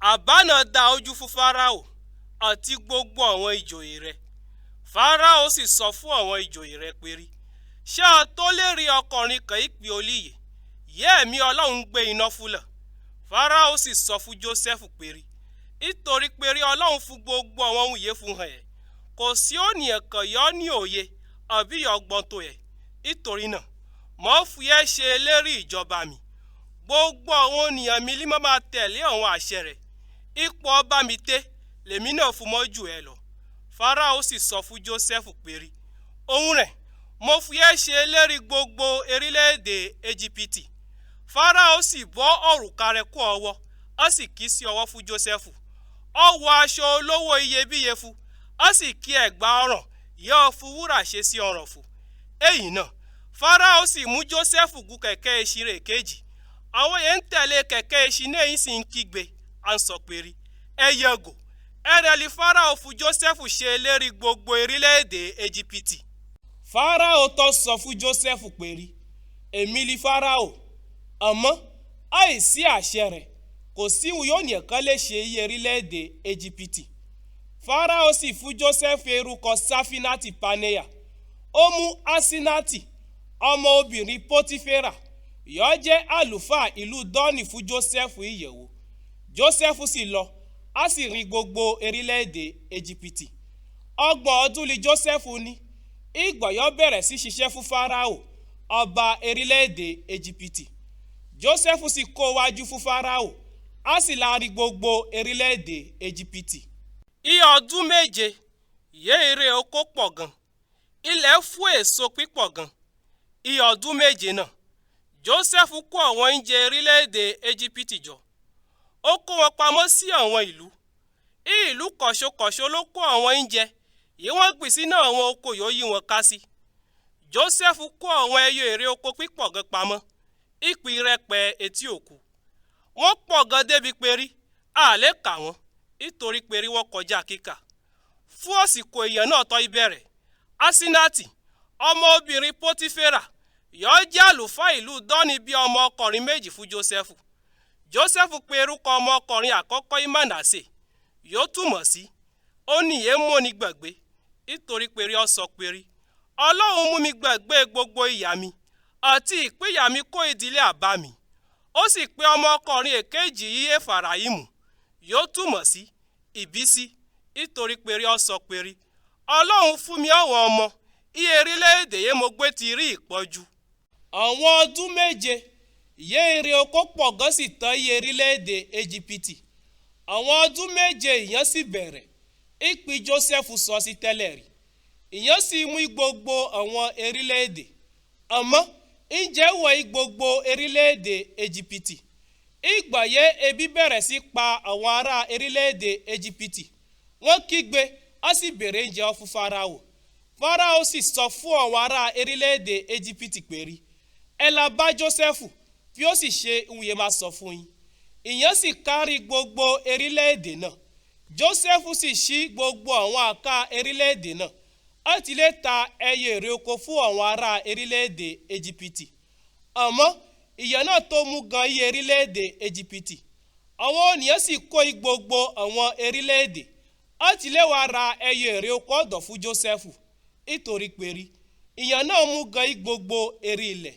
àbá náà dá ojú fún Fáráò àti gbogbo àwọn ìjòyè rẹ̀. Fáráò sì sọ fún àwọn ìjòyè rẹ̀ pé rí, ṣé a tó lè rí ọkùnrin kan ìpè olíyè yẹ́ ẹ̀mí Ọlọ́run gbé iná fúlẹ̀. Fáráò sì sọ fún Jósẹ́fù pé rí, nítorí pé rí Ọlọ́run fún gbogbo àwọn ohun yìí fún ẹ̀, kò sí ònìyàn kan yọ ní òye àbí ọgbọ́n tó ẹ̀. Nítorí náà mo fi ẹ́ ṣe elérí ìjọba mi, gbogbo àwọn ènìyàn mi límọ́ máa tẹ̀lé àwọn àṣẹ rẹ̀. Ipò ọba mi tẹ́ lèmi náà fún mọ́ jù ẹ lọ. Fáráò sì sọ fún Jósẹ́fù pé rí, òun rẹ̀ mo fi ẹ́ ṣe elérí gbogbo orílẹ̀-èdè Éjípítì. Fáráò sì bọ́ òrùka rẹ̀ kú ọwọ́, ó sì kì sí ọwọ́ fún Jósẹ́fù. Ó wọ aṣọ olówó iyebíye fún, ó sì kí ẹ̀gbà ọrùn yóò fún wúrà ṣe sí ọrùn fún. Èyí náà Fáráò sì mú Jósẹ́fù gun kẹ̀kẹ́ ẹṣin rẹ̀ kejì. Àwọn yẹn ń tẹ̀lé kẹ̀kẹ́ ẹṣin náà yìí sì ń kígbe, à ń sọ pé rí, ẹ yẹgò. Ẹ̀rẹ̀lì Fáráò fún Jósẹ́fù ṣe elérí gbogbo orílẹ̀-èdè Éjípítì. Fáráò tó sọ fún Jósẹ́fù pé rí, èmi li Fáráò, àmọ́ àìsí àṣẹ rẹ̀ kò sí yóò nìkan lè ṣe iye orílẹ̀-èdè Éjípítì. Fáráò sì fún Jósẹ́fù orúkọ Sáfínátì Pánéà. Ó mú Asinati ọmọ obìnrin Pótíférà yóò jẹ́ àlùfáà ìlú Dọ́nì fún Jósẹ́fù ìyẹ̀wò. Jósẹ́fù sì lọ, á sì rìn gbogbo orílẹ̀-èdè Éjípítì. 30 ọdún ni Jósẹ́fù ní. Ìgbà yóò bẹ̀rẹ̀ sí ṣiṣẹ́ fún Fáráò ọba orílẹ̀-èdè Éjípítì. Jósẹ́fù sì kó wájú fún Fáráò, á sì lárí gbogbo orílẹ̀-èdè Éjípítì. Iye ọdún méje yé èrè oko pọ̀ gan, ilẹ̀ fún èso pípọ̀ gan. Iye ọdún méje náà Jósẹ́fù kó àwọn oúnjẹ orílẹ̀-èdè Éjípítì jọ. Ó kó wọn pamọ́ sí àwọn ìlú kọ̀ṣokọ̀ṣo ló kó àwọn oúnjẹ yìí wọ́n gbìn sínú àwọn oko yóò yí wọn ká sí. Jósẹ́fù kó àwọn ẹyọ èrè oko pípọ̀ gan pamọ́ ìpín rẹpẹ̀ etí òkú. Wọ́n pọ̀ gan débi pé rí a lè kà wọ́n, nítorí pé rí wọ́n kọjá kíkà. Fún àsìkò èèyàn náà tó ìbẹ̀rẹ̀, Asinati ọmọ obìnrin Pótíférà yóò jẹ́ àlùfáà ìlú Dọ́nì bí ọmọ ọkùnrin méjì fún Jósẹ́fù. Jósẹ́fù pe orúkọ ọmọ ọkùnrin àkọ́kọ́ Mánásè, yóò túmọ̀ sí ó níyè mú ní gbàgbé, nítorí pé rí ó sọ pé rí, Ọlọ́run mú mi gbàgbé gbogbo ìyà mi àti ìpínyà mi kó ìdílé àbá mi. Ó sì pe ọmọ ọkùnrin èkejì yìí Éfàráímù, yóò túmọ̀ sí ìbísí, nítorí pé rí ó sọ pé rí, Ọlọ́run fún mi àwọn ọmọ, iye orílẹ̀-èdè yẹn mo gbé ti rí ìpọ́jú. Àwọn ọdún méje yé èrè oko pọ̀ gan sì tán iye orílẹ̀-èdè Éjípítì. Àwọn ọdún méje ìyẹn sì bẹ̀rẹ̀, ìpín Jósẹ́fù sọ sí tẹ́lẹ̀ rí. Ìyẹn sì mú gbogbo àwọn orílẹ̀-èdè, àmọ́ ǹjẹ́ wọ gbogbo orílẹ̀-èdè Éjípítì. Ìgbà yẹ ebi bẹ̀rẹ̀ sí pa àwọn ará orílẹ̀-èdè Éjípítì. Wọ́n kígbe, á sì béèrè oúnjẹ fún Fáráò. Fáráò sì sọ fún àwọn ará orílẹ̀-èdè Éjípítì pé rí, ẹ lọ bá Jósẹ́fù bí ó sì ṣe ohun yẹn máa sọ fún yín. Ìyẹn sì kárí gbogbo orílẹ̀-èdè náà. Jósẹ́fù sì ṣí gbogbo àwọn àká orílẹ̀-èdè náà, ó ti lè ta ẹyẹ èrè oko fún àwọn ará orílẹ̀-èdè Éjípítì. Àmọ́ ìyà náà tó mú gan iye orílẹ̀-èdè Éjípítì. Àwọn ènìyàn sì kó gbogbo àwọn orílẹ̀-èdè, ó ti lè wá ra ẹyẹ èrè oko ọ̀dọ̀ fún Jósẹ́fù, nítorí pé rí ìyà náà mú gan gbogbo orí ilẹ̀.